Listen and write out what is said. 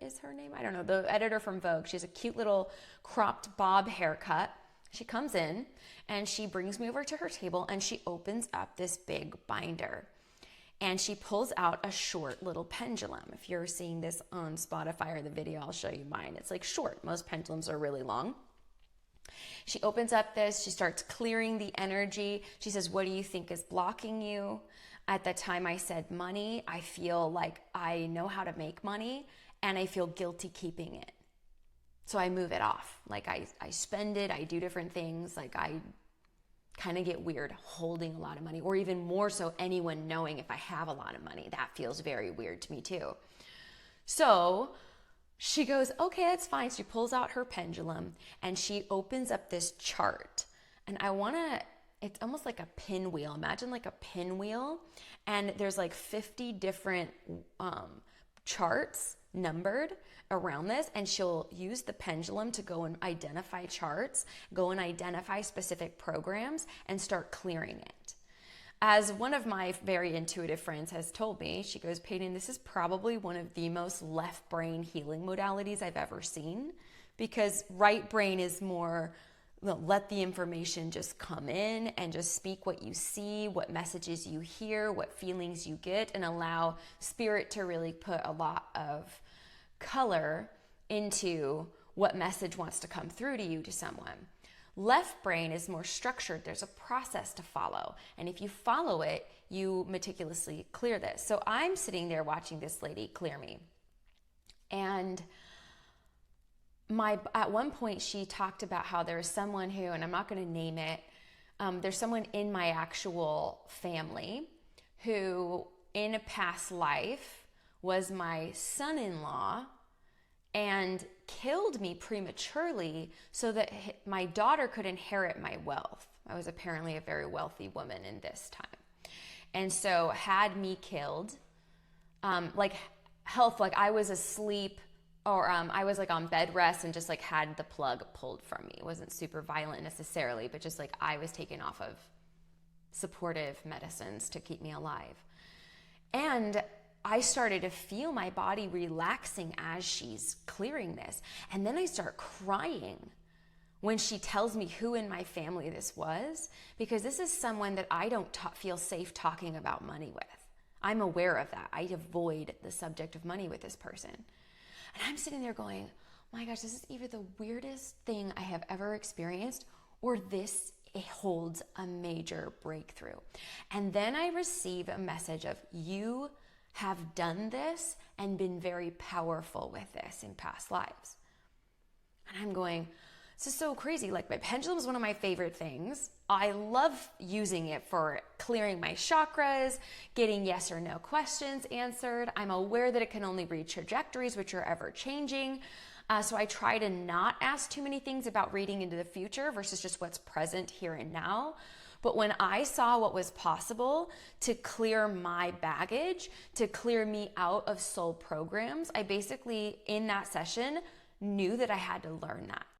is her name? I don't know. The editor from Vogue. She has a cute little cropped bob haircut. She comes in and she brings me over to her table and she opens up this big binder. And she pulls out a short little pendulum. If you're seeing this on Spotify or the video, I'll show you mine. It's like short. Most pendulums are really long. She opens up this. She starts clearing the energy. She says, what do you think is blocking you? At the time I said money. I feel like I know how to make money and I feel guilty keeping it. So I move it off. Like I spend it. I do different things. Like I kind of get weird holding a lot of money, or even more so anyone knowing if I have a lot of money. That feels very weird to me too. So she goes, okay, that's fine. She pulls out her pendulum and she opens up this chart. And it's almost like a pinwheel. Imagine like a pinwheel. And there's like 50 different charts numbered around this, and she'll use the pendulum to go and identify charts, go and identify specific programs, and start clearing it. As one of my very intuitive friends has told me, she goes, Peyton, this is probably one of the most left brain healing modalities I've ever seen, because right brain is more, let the information just come in and just speak what you see, what messages you hear, what feelings you get, and allow spirit to really put a lot of color into what message wants to come through to you, to someone. Left brain is more structured. There's a process to follow. And if you follow it, you meticulously clear this. So I'm sitting there watching this lady clear me. And at one point she talked about how there's someone who, and I'm not going to name it, there's someone in my actual family who in a past life was my son-in-law and killed me prematurely so that my daughter could inherit my wealth. I was apparently a very wealthy woman in this time. And so had me killed, like I was asleep, or I was like on bed rest and just like had the plug pulled from me. It wasn't super violent necessarily, but just like I was taken off of supportive medicines to keep me alive. And I started to feel my body relaxing as she's clearing this. And then I start crying when she tells me who in my family this was, because this is someone that I don't feel safe talking about money with. I'm aware of that. I avoid the subject of money with this person. And I'm sitting there going, my gosh, this is either the weirdest thing I have ever experienced, or this holds a major breakthrough. And then I receive a message of, you have done this and been very powerful with this in past lives. And I'm going, this is so crazy. Like, my pendulum is one of my favorite things. I love using it for clearing my chakras, getting yes or no questions answered. I'm aware that it can only read trajectories, which are ever changing. So I try to not ask too many things about reading into the future versus just what's present here and now. But when I saw what was possible to clear my baggage, to clear me out of soul programs, I basically, in that session, knew that I had to learn that.